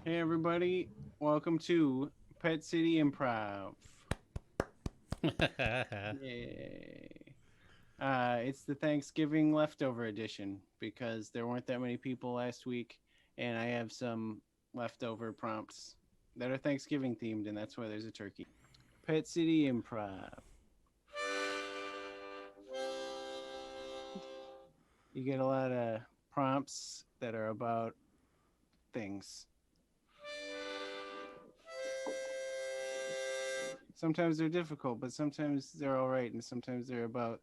Hey everybody, welcome to Pet City Improv. Yay. It's the Thanksgiving leftover edition because there weren't that many people last week, and I have some leftover prompts that are Thanksgiving themed, and that's why there's a turkey. Pet City Improv. You get a lot of prompts that are about things. Sometimes they're difficult, but sometimes they're all right, and sometimes they're about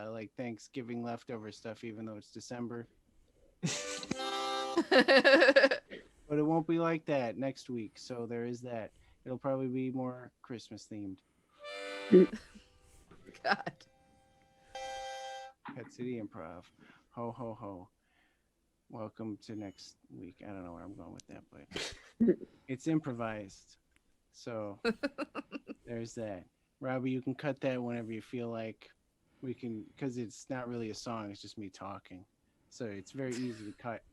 like Thanksgiving leftover stuff, even though it's December. But it won't be like that next week, so there is that. It'll probably be more Christmas themed. God. Pet City Improv. Ho ho ho. Welcome to next week. I don't know where I'm going with that, but it's improvised. So there's that. Robbie, you can cut that whenever you feel like. We can, because it's not really a song, it's just me talking. So it's very easy to cut.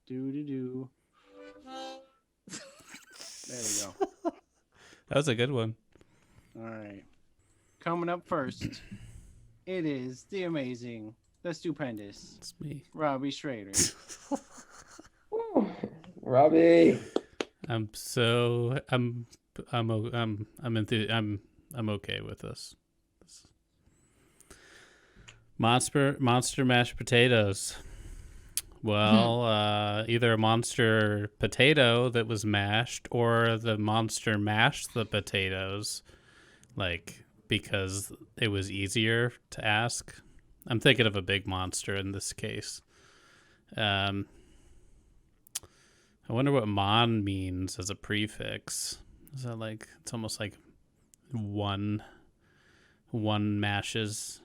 Do do do. There we go. That was a good one. All right. Coming up first, it is the amazing, the stupendous It's me. Robbie Schrader. Robbie. I'm so I'm okay with this. Monster mashed potatoes. Well, either a monster potato that was mashed or the monster mashed the potatoes, like because it was easier to ask. I'm thinking of a big monster in this case. I wonder what mon means as a prefix. Is that like it's almost like one mashes?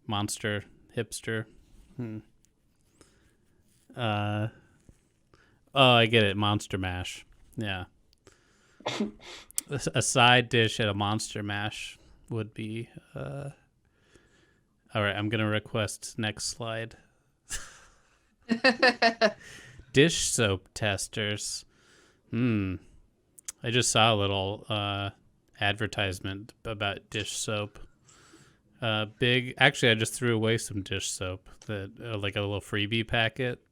Monster hipster. Oh, I get it. Monster mash. Yeah. A side dish at a monster mash would be. All right, I'm gonna request next slide. Dish soap testers. I just saw a little advertisement about dish soap. Big. Actually, I just threw away some dish soap that like a little freebie packet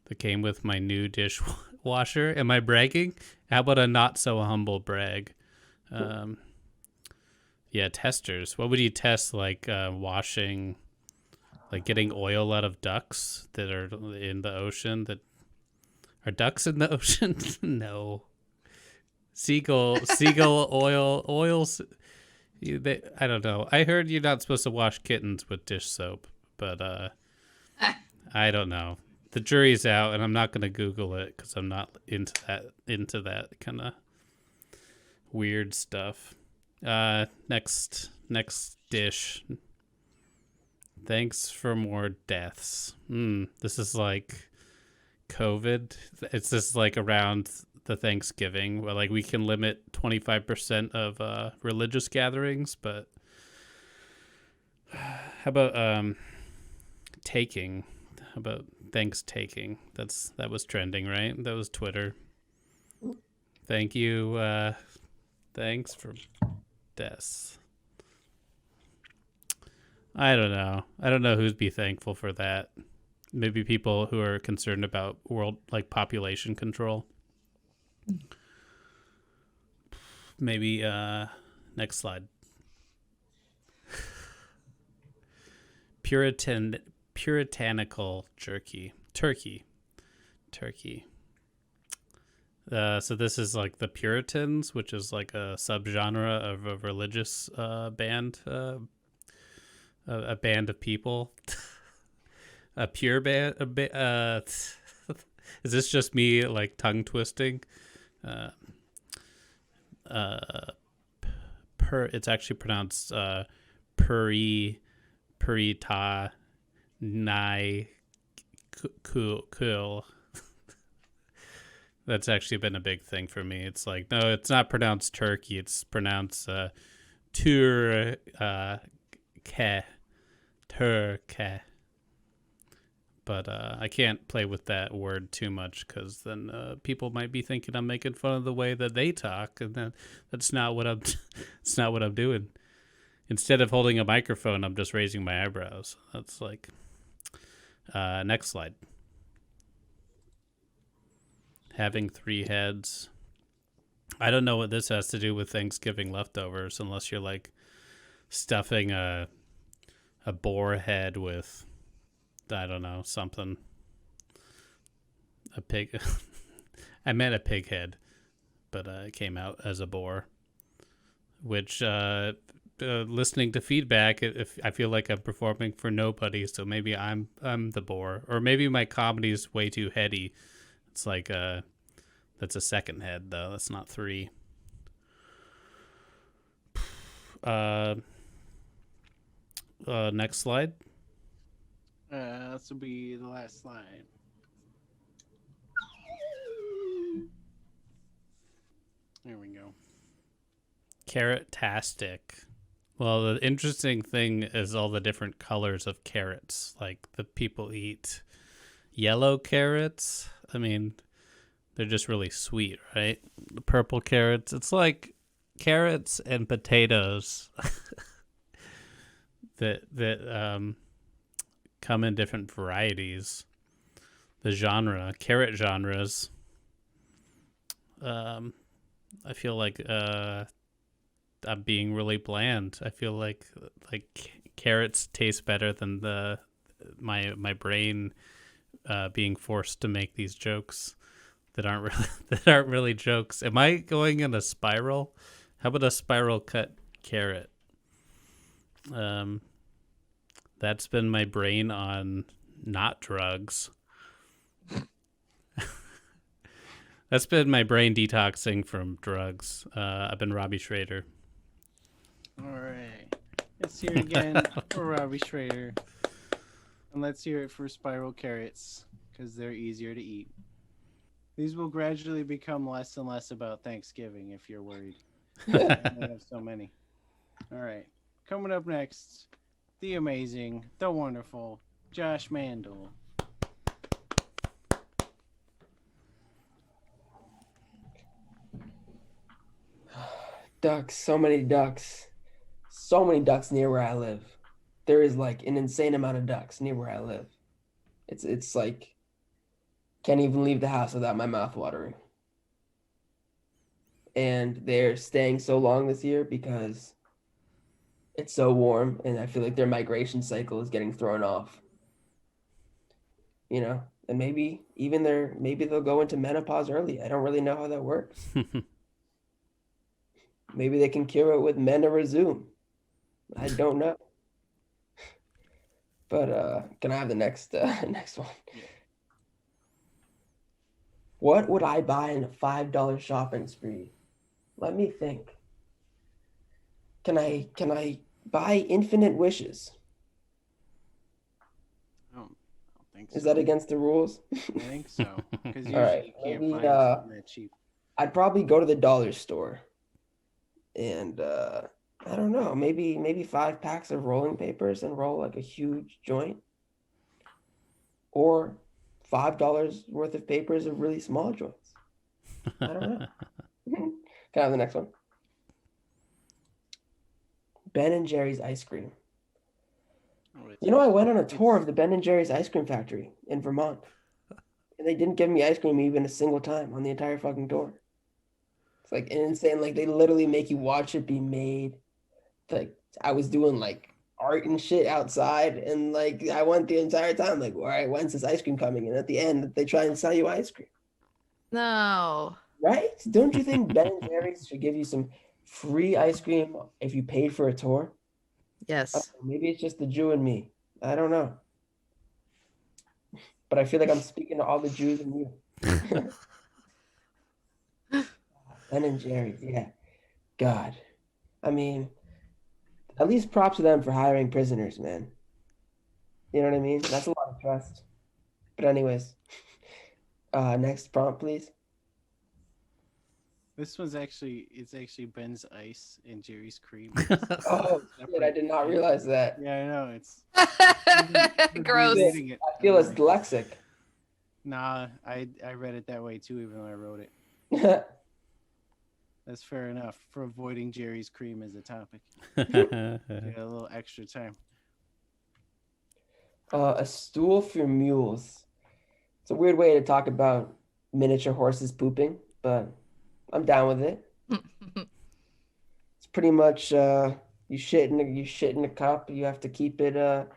that came with my new dishwasher. Am I bragging? How about a not so humble brag? Yeah, testers. What would you test? Like washing, like getting oil out of ducks that are in the ocean. That are ducks in the ocean? No. Seagull oils. I don't know. I heard you're not supposed to wash kittens with dish soap, but I don't know. The jury's out, and I'm not going to Google it because I'm not into that kind of weird stuff. Next dish. Thanks for more deaths. This is like COVID. It's just like around the Thanksgiving where like we can limit 25% of religious gatherings, but how about taking? How about thanks taking? That was trending, right? That was Twitter. Thank you. Thanks for deaths. I don't know. I don't know who'd be thankful for that. Maybe people who are concerned about world like population control. Maybe next slide. Puritanical turkey. So this is like the Puritans, which is like a subgenre of a religious band, a band of people. A pure band. Is this just me like tongue twisting? It's actually pronounced purita nai kul. That's actually been a big thing for me. It's like, no, it's not pronounced turkey. It's pronounced turke. but I can't play with that word too much because then people might be thinking I'm making fun of the way that they talk, and that's not what I'm. It's not what I'm doing. Instead of holding a microphone, I'm just raising my eyebrows. That's like. Next slide. Having 3 heads. I don't know what this has to do with Thanksgiving leftovers, unless you're like stuffing a boar head with, I don't know, something. A pig. I meant a pig head, but it came out as a boar. Which, listening to feedback, if I feel like I'm performing for nobody, so maybe I'm the boar, or maybe my comedy's way too heady. It's like that's a second head though. That's not 3. Next slide. This will be the last slide. There we go. Carrot-tastic. Well, the interesting thing is all the different colors of carrots. Like the people eat yellow carrots. I mean, they're just really sweet, right? The purple carrots. It's like carrots and potatoes that come in different varieties. The carrot genres. I feel like I'm being really bland. I feel like carrots taste better than my brain being forced to make these jokes that aren't really jokes. Am I going in a spiral? How about a spiral cut carrot? That's been my brain on not drugs. That's been my brain detoxing from drugs. I've been Robbie Schrader. All right. Let's hear it again for Robbie Schrader. And let's hear it for spiral carrots, because they're easier to eat. These will gradually become less and less about Thanksgiving if you're worried. We have so many. All right. Coming up next, the amazing, the wonderful Josh Mandel. Ducks, so many ducks. So many ducks near where I live. There is like an insane amount of ducks near where I live. It's like can't even leave the house without my mouth watering. And they're staying so long this year because it's so warm and I feel like their migration cycle is getting thrown off. And maybe they'll go into menopause early. I don't really know how that works. Maybe they can cure it with Resume. I don't know. But can I have the next next one? Yeah. What would I buy in a $5 shopping spree? Let me think. Can I buy infinite wishes? I don't think so. Is that against the rules? I think so. Because usually All right, you can't maybe, find something that cheap. I'd probably go to the dollar store and I don't know, maybe 5 packs of rolling papers and roll like a huge joint, or $5 worth of papers of really small joints. I don't know. Can I have the next one? Ben and Jerry's ice cream. Oh, I went on a tour of the Ben and Jerry's ice cream factory in Vermont, and they didn't give me ice cream even a single time on the entire fucking tour. It's like insane. Like they literally make you watch it be made. Like I was doing like art and shit outside, and like I went the entire time like, all right, when's this ice cream coming? And at the end, they try and sell you ice cream. No. Right? Don't you think Ben and Jerry's should give you some free ice cream if you paid for a tour? Yes. Maybe it's just the Jew in me. I don't know. But I feel like I'm speaking to all the Jews in you. Ben and Jerry's, yeah. God. I mean, at least props to them for hiring prisoners, man. You know what I mean? That's a lot of trust. But anyways, next prompt, please. This one's it's actually Ben's Ice and Jerry's Cream. Oh shit! I did not realize that. Yeah, I know. It's Gross. reading it. I feel I'm it's like, dyslexic. Nah, I read it that way too, even though I wrote it. That's fair enough for avoiding Jerry's Cream as a topic. Get a little extra time. A stool for mules. It's a weird way to talk about miniature horses pooping, but I'm down with it. It's pretty much you shit in a cup. You have to keep it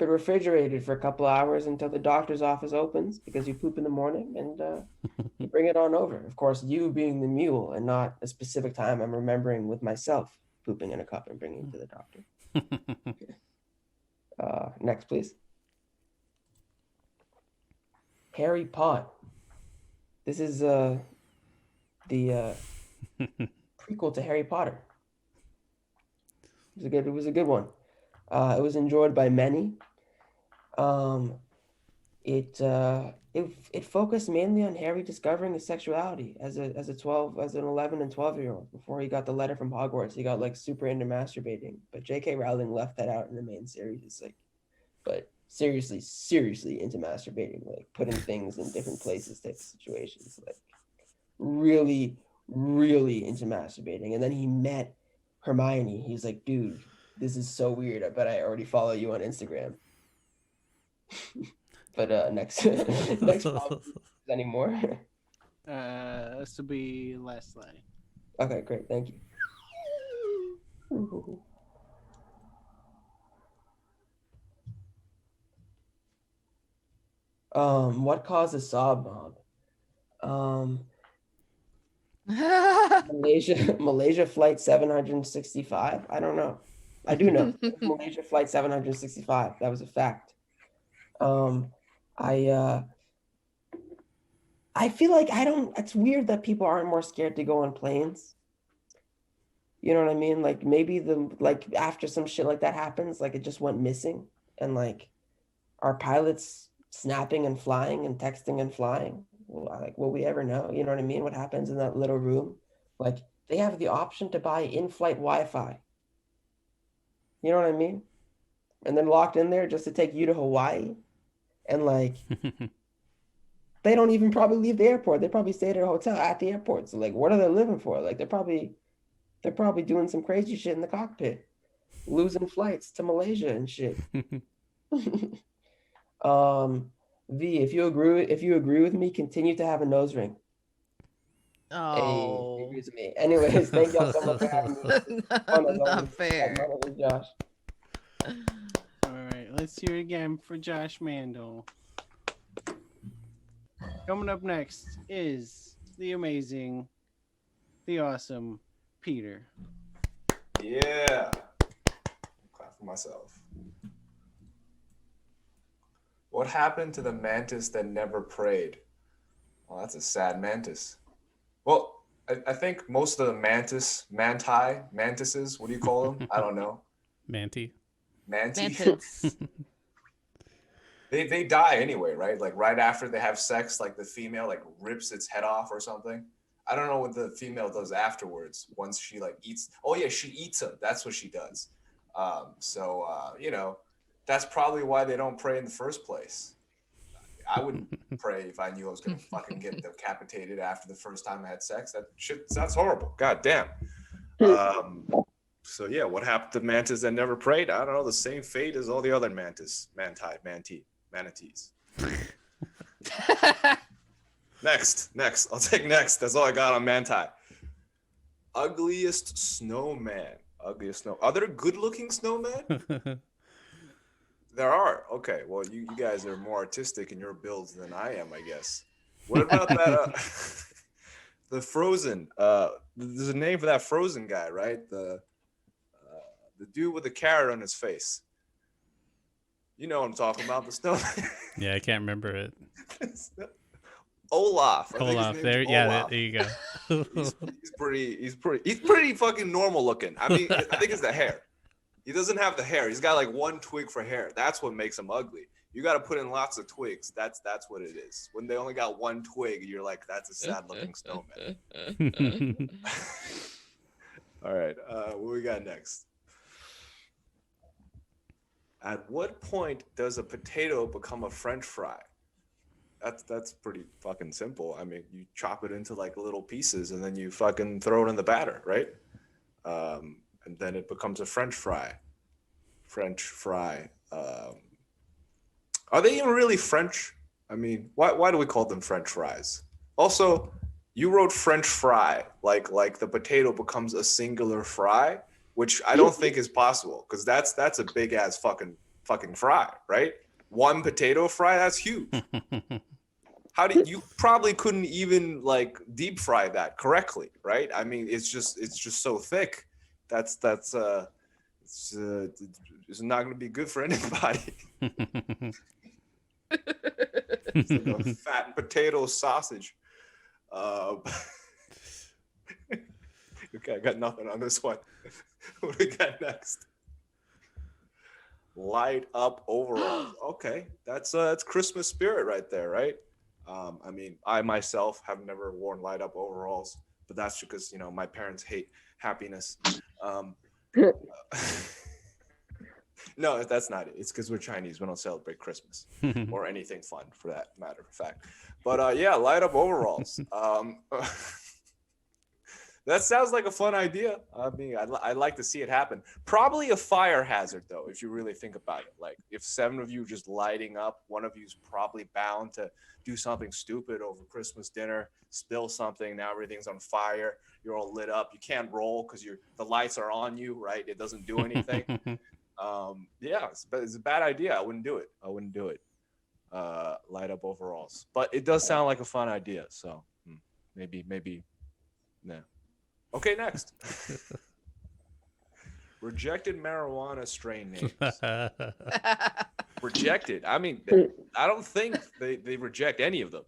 refrigerated for a couple of hours until the doctor's office opens because you poop in the morning, and you bring it on over. Of course, you being the mule and not a specific time I'm remembering with myself pooping in a cup and bringing it to the doctor. Next, please. Harry Potter. This is the prequel to Harry Potter. It was a good one. It was enjoyed by many. It focused mainly on Harry discovering his sexuality as an 11 and 12-year-old before he got the letter from Hogwarts. He got like super into masturbating, but J.K. Rowling left that out in the main series. It's like, but seriously into masturbating, like putting things in different places type of situations, like really into masturbating. And then he met Hermione. He's like, dude, this is so weird. I bet I already follow you on Instagram. But next problem. Any more? This will be last slide. Okay, great. Thank you. What causes sob mob? Malaysia flight 765. I don't know. I do know. Malaysia flight 765. That was a fact. I feel like it's weird that people aren't more scared to go on planes. You know what I mean? Like maybe after some shit like that happens, like it just went missing, and like our pilots snapping and flying and texting and flying. Well, like, will we ever know? You know what I mean? What happens in that little room? Like they have the option to buy in-flight Wi-Fi. You know what I mean? And then locked in there just to take you to Hawaii. And like, they don't even probably leave the airport. They probably stay at a hotel at the airport. So like, what are they living for? Like they're probably doing some crazy shit in the cockpit, losing flights to Malaysia and shit. V, if you agree with me, continue to have a nose ring. Oh, Hey, he agrees with me. Anyways, thank y'all so much for having me. not fair. Josh. All right, let's hear it again for Josh Mandel. Coming up next is the amazing, the awesome Peter. Yeah. Clap for myself. What happened to the mantis that never prayed? Well, that's a sad mantis. Well, I think most of the mantises, what do you call them? I don't know. Manti. Mantids. They die anyway, right? Like right after they have sex, like the female like rips its head off or something. I don't know what the female does afterwards once she like eats. Oh yeah, she eats them. That's what she does. You know, that's probably why they don't pray in the first place. I wouldn't pray if I knew I was gonna fucking get decapitated after the first time I had sex. That's horrible. God damn. So yeah, what happened to mantis that never prayed? I don't know. The same fate as all the other manatees. Next. I'll take next. That's all I got on manti. Ugliest snowman. Are there good-looking snowmen? There are. Okay. Well, you guys are more artistic in your builds than I am, I guess. What about that? The Frozen. There's a name for that Frozen guy, right? The dude with the carrot on his face. You know what I'm talking about, the snowman. Yeah, I can't remember it. Olaf. There you go. He's pretty fucking normal looking. I mean, I think it's the hair. He doesn't have the hair. He's got like one twig for hair. That's what makes him ugly. You got to put in lots of twigs. That's what it is. When they only got one twig, you're like, that's a sad looking snowman. All right, what we got next? At what point does a potato become a French fry? That's pretty fucking simple. I mean, you chop it into like little pieces and then you fucking throw it in the batter, right? And then it becomes a French fry. French fry. Are they even really French? I mean, why do we call them French fries? Also, you wrote French fry like the potato becomes a singular fry, which I don't think is possible because that's a big ass fucking fry, right? One potato fry, that's huge. How do you probably couldn't even like deep fry that correctly, right? I mean, it's just so thick. It's not going to be good for anybody. It's like a fat potato sausage. Okay, I got nothing on this one. What do we got next? Light up overalls. Okay, that's Christmas spirit right there, right? I mean, I myself have never worn light up overalls, but that's because my parents hate happiness. No, that's not it. It's because we're Chinese. We don't celebrate Christmas or anything fun, for that matter of fact. But yeah, light up overalls. That sounds like a fun idea. I mean, I'd like to see it happen. Probably a fire hazard, though, if you really think about it. Like, if 7 of you just lighting up, one of you's probably bound to do something stupid over Christmas dinner, spill something, now everything's on fire, you're all lit up. You can't roll because the lights are on you, right? It doesn't do anything. Yeah, it's a bad idea. I wouldn't do it. Light up overalls. But it does sound like a fun idea, so maybe, nah. Okay, next. Rejected marijuana strain names. Rejected. I mean, I don't think they reject any of them.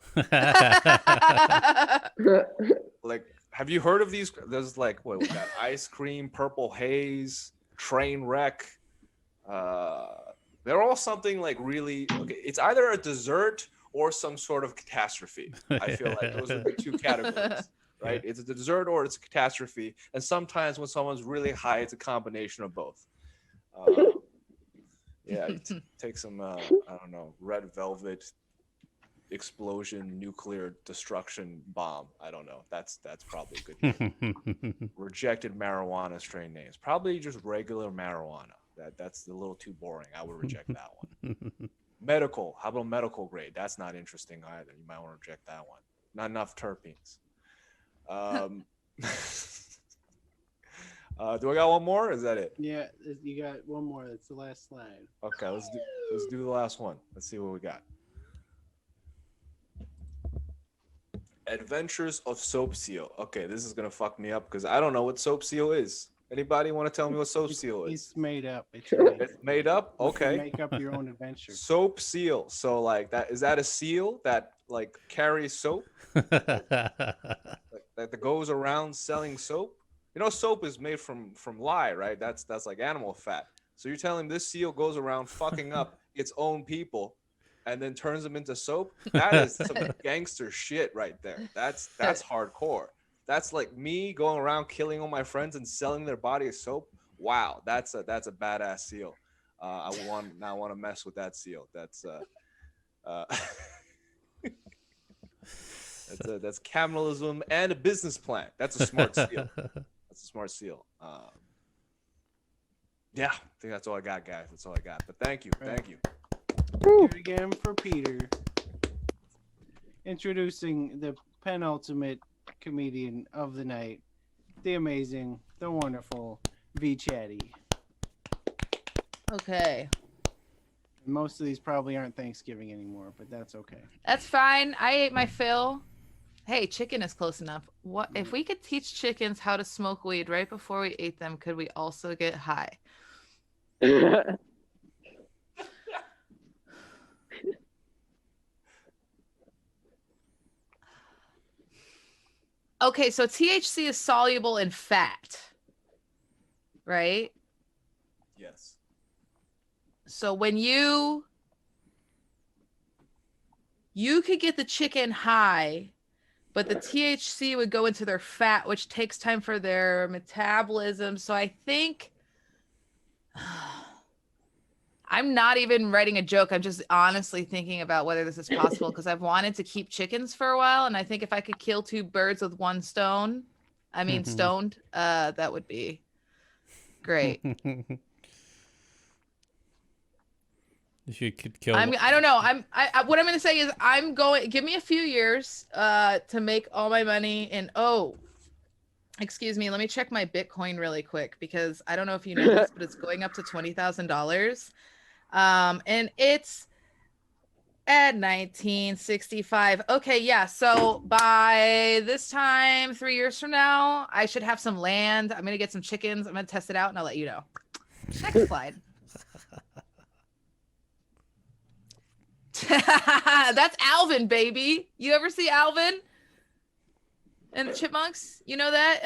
Like, have you heard of these? There's like, what we got? Ice cream, purple haze, train wreck. They're all something like really, okay, it's either a dessert or some sort of catastrophe. I feel like those are the two categories. Right? Yeah. It's a dessert or it's a catastrophe. And sometimes when someone's really high, it's a combination of both. Yeah, take some, I don't know, red velvet explosion, nuclear destruction bomb. I don't know. That's probably a good name. Rejected marijuana strain names. Probably just regular marijuana. That's a little too boring. I would reject that one. Medical. How about medical grade? That's not interesting either. You might want to reject that one. Not enough terpenes. Do I got one more? Is that it? Yeah, you got one more. That's the last slide. Okay, let's do the last one. Let's see what we got. Adventures of Soap Seal. Okay, this is gonna fuck me up because I don't know what Soap Seal is. Anybody want to tell me what Soap Seal is? It's made up. It's made up. Okay. Make up your own adventure. Soap Seal. So like that, is that a seal that like carries soap? That goes around selling soap? You know, soap is made from lye, right? That's like animal fat. So you're telling this seal goes around fucking up its own people and then turns them into soap? That is some gangster shit right there. That's hardcore. That's like me going around killing all my friends and selling their body as soap. Wow, that's a badass seal. I want to mess with that seal. That's capitalism and a business plan. That's a smart seal. Yeah, I think that's all I got, guys. That's all I got. But thank you. Thank you again for Peter. Introducing the penultimate comedian of the night, the amazing, the wonderful V Chatty. Okay. Most of these probably aren't Thanksgiving anymore, but that's okay. That's fine. I ate my fill. Hey, chicken is close enough. What if we could teach chickens how to smoke weed right before we ate them? Could we also get high? Okay, so THC is soluble in fat, right? Yes. So when you you could get the chicken high, but the THC would go into their fat, which takes time for their metabolism. So I think I'm not even writing a joke. I'm just honestly thinking about whether this is possible because I've wanted to keep chickens for a while. And I think if I could kill two birds with one stone, stoned, that would be great. If you could kill. I don't know. What I'm going to say is I'm going, give me a few years to make all my money. And excuse me, let me check my Bitcoin really quick because I don't know if you know this, but it's going up to $20,000. And it's at 1965. Okay, yeah. So by this time, 3 years from now, I should have some land. I'm gonna get some chickens. I'm gonna test it out, and I'll let you know. Next slide. That's Alvin, baby. You ever see Alvin and the Chipmunks? You know that?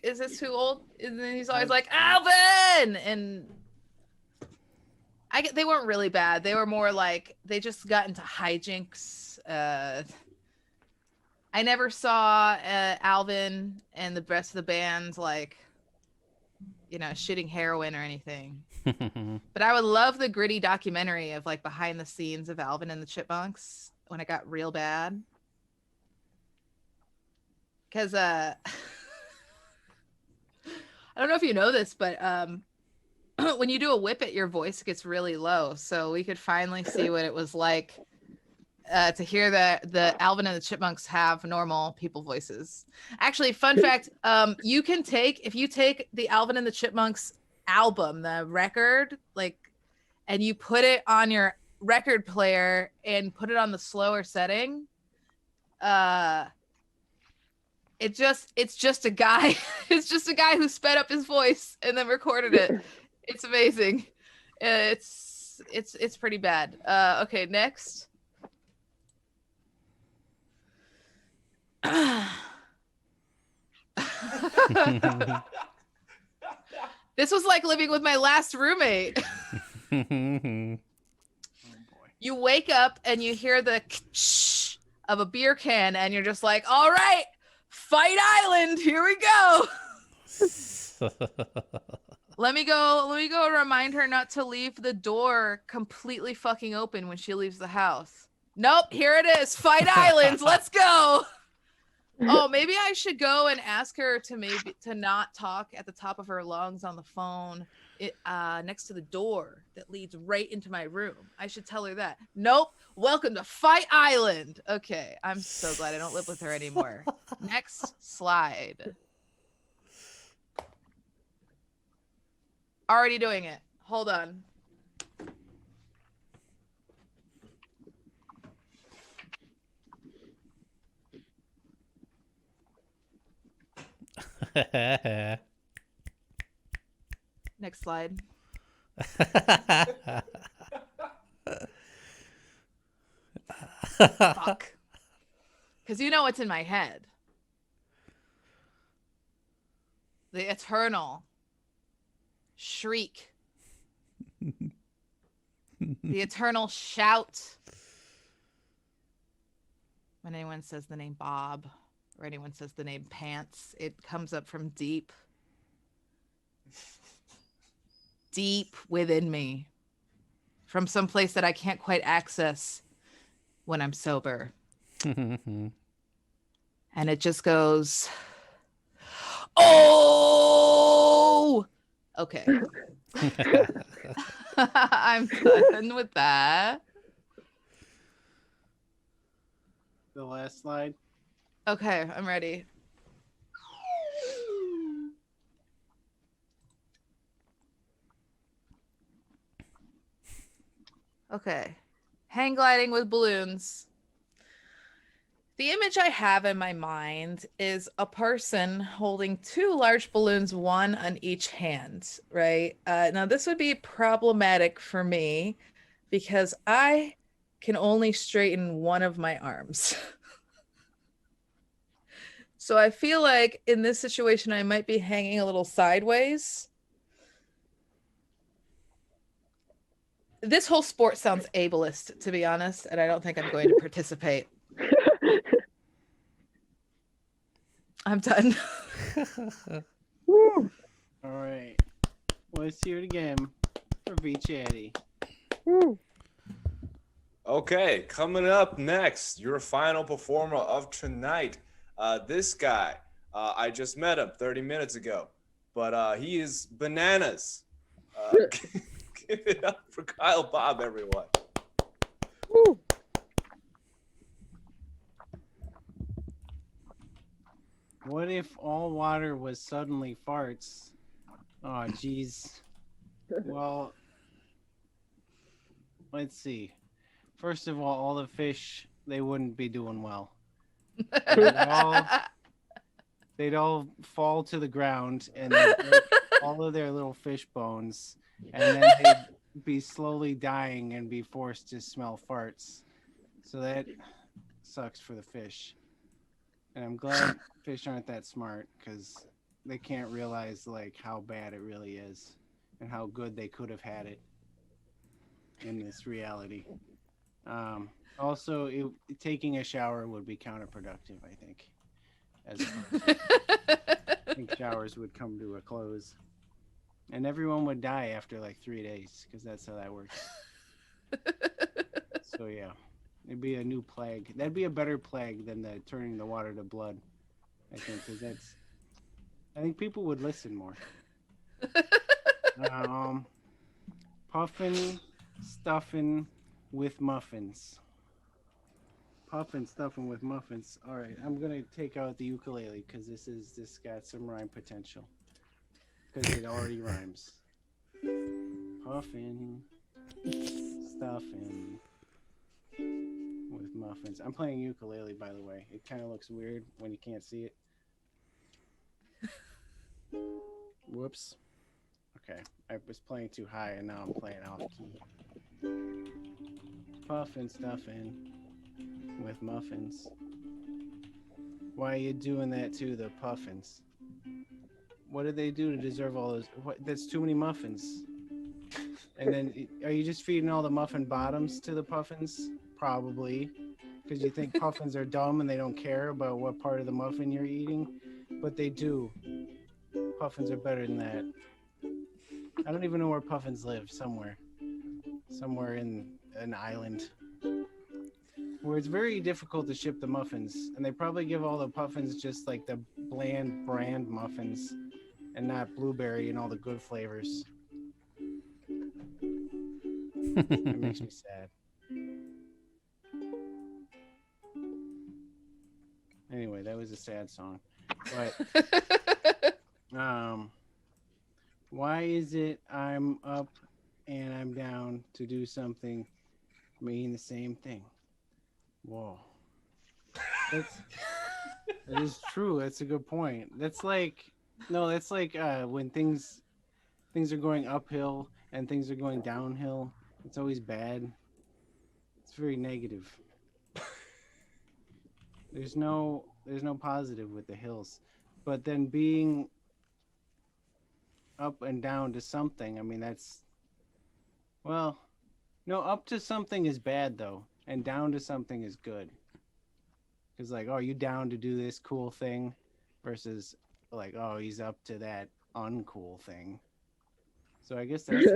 Is this too old? And then he's always like, Alvin! And they weren't really bad. They were more like, they just got into hijinks. I never saw Alvin and the rest of the band, like, shooting heroin or anything. But I would love the gritty documentary of like behind the scenes of Alvin and the Chipmunks when it got real bad. Because I don't know if you know this, but when you do a whippet, your voice gets really low. So we could finally see what it was like to hear that the Alvin and the Chipmunks have normal people voices. Actually, fun fact, if you take the Alvin and the Chipmunks album, the record, and you put it on your record player and put it on the slower setting, it's just a guy it's just a guy who sped up his voice and then recorded it. It's amazing. It's pretty bad. Okay, next. This was like living with my last roommate. Oh boy. You wake up and you hear the of a beer can and you're just like, all right, Fight Island, here we go. Let me go remind her not to leave the door completely fucking open when she leaves the house. Nope, here it is. Fight Island. Let's go. Oh, maybe I should go and ask her to not talk at the top of her lungs on the phone next to the door that leads right into my room. I should tell her that. Nope. Welcome to Fight Island. Okay, I'm so glad I don't live with her anymore. Next slide. Already doing it. Hold on. Next slide. Fuck. Because you know what's in my head. The eternal shriek. The eternal shout. When anyone says the name Bob or anyone says the name Pants, it comes up from deep within me, from some place that I can't quite access when I'm sober. And it just goes, oh, okay. I'm done with that. The last slide. Okay, I'm ready. Okay. Hang gliding with balloons. The image I have in my mind is a person holding two large balloons, one on each hand, right? Now, this would be problematic for me because I can only straighten one of my arms. So I feel like in this situation, I might be hanging a little sideways. This whole sport sounds ableist, to be honest, and I don't think I'm going to participate. I'm done. Woo. All right. Let's hear it again for V Chatty. Woo. Okay, coming up next, your final performer of tonight. This guy, I just met him 30 minutes ago, but he is bananas. Give it up for Kyle Bob, everyone. Woo. What if all water was suddenly farts? Oh, geez. Well, let's see. First of all the fish, they wouldn't be doing well. They'd all fall to the ground and they'd break all of their little fish bones, and then they'd be slowly dying and be forced to smell farts. So that sucks for the fish. And I'm glad fish aren't that smart, because they can't realize like how bad it really is and how good they could have had it in this reality. Also, taking a shower would be counterproductive, I think. I think showers would come to a close, and everyone would die after like 3 days, because that's how that works. So yeah, it'd be a new plague. That'd be a better plague than the turning the water to blood, I think, because I think people would listen more. Puffin, stuffing with muffins. Puffin, stuffing with muffins. All right, I'm gonna take out the ukulele because this got some rhyme potential, because it already rhymes. Puffin, stuffing with muffins. I'm playing ukulele, by the way. It kind of looks weird when you can't see it. Whoops. Okay, I was playing too high and now I'm playing off key. Puffin, stuffing with muffins. Why are you doing that to the puffins? What did they do to deserve all those? That's too many muffins. And then, are you just feeding all the muffin bottoms to the puffins? Probably, because you think puffins are dumb and they don't care about what part of the muffin you're eating, but they do. Puffins are better than that. I don't even know where puffins live. Somewhere in an island where it's very difficult to ship the muffins, and they probably give all the puffins just like the bland brand muffins and not blueberry and all the good flavors. It makes me sad. Anyway, that was a sad song. But why is it I'm up and I'm down to do something mean the same thing? Whoa. That is true. That's a good point. That's like when things are going uphill and things are going downhill. It's always bad. It's very negative. There's no positive with the hills. But then being up and down to something, I mean, that's, well, no, up to something is bad though, and down to something is good. Because like, oh, you down to do this cool thing, versus like, oh, he's up to that uncool thing. So I guess that's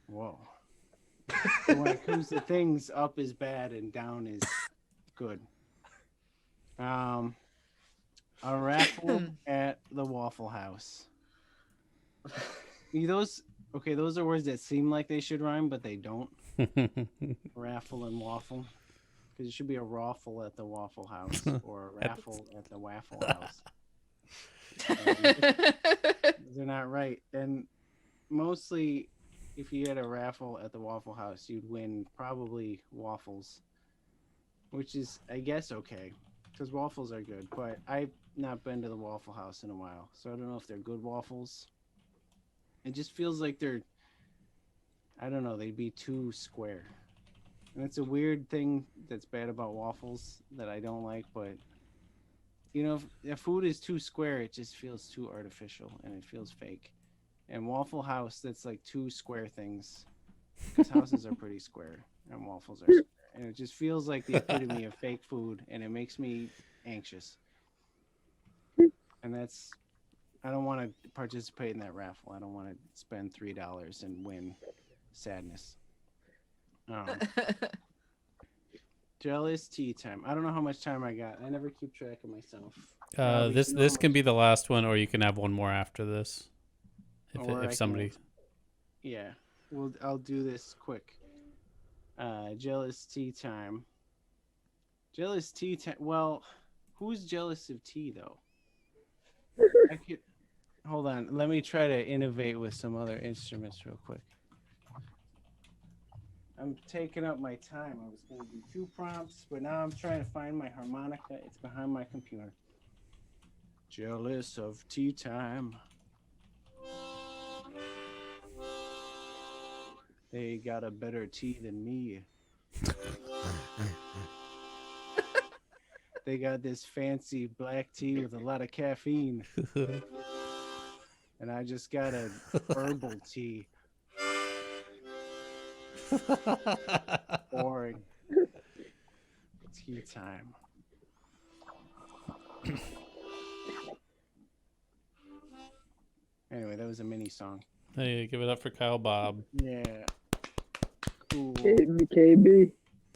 whoa. So when it comes to things, up is bad and down is good. A raffle at the Waffle House. Those are words that seem like they should rhyme, but they don't. Raffle and waffle. Because it should be a raffle at the Waffle House or a raffle at the Waffle House. They're not right. And mostly, if you had a raffle at the Waffle House, you'd win probably waffles, which is, I guess, okay, because waffles are good. But I've not been to the Waffle House in a while, so I don't know if they're good waffles. It just feels like they're, I don't know, they'd be too square. And it's a weird thing that's bad about waffles that I don't like, but you know, if food is too square, it just feels too artificial and it feels fake. and Waffle House that's like 2 square things, because houses are pretty square and waffles are square, and it just feels like the epitome of fake food, and it makes me anxious. And that's, I don't want to participate in that raffle. I don't want to spend $3 and win sadness. Jealous tea time. I don't know how much time I got. I never keep track of myself. This can be the last one, or you can have one more after this. Or I If can somebody. have- Yeah. Well, I'll do this quick. Jealous tea time. Jealous tea time. Well, who's jealous of tea though? I could. Hold on. Let me try to innovate with some other instruments real quick. I'm taking up my time. I was going to do 2 prompts, but now I'm trying to find my harmonica. It's behind my computer. Jealous of tea time. They got a better tea than me. They got this fancy black tea with a lot of caffeine. And I just got a herbal tea. Boring. Tea time. Anyway, that was a mini song. Hey, give it up for Kyle Bob. Yeah. Cool. KB.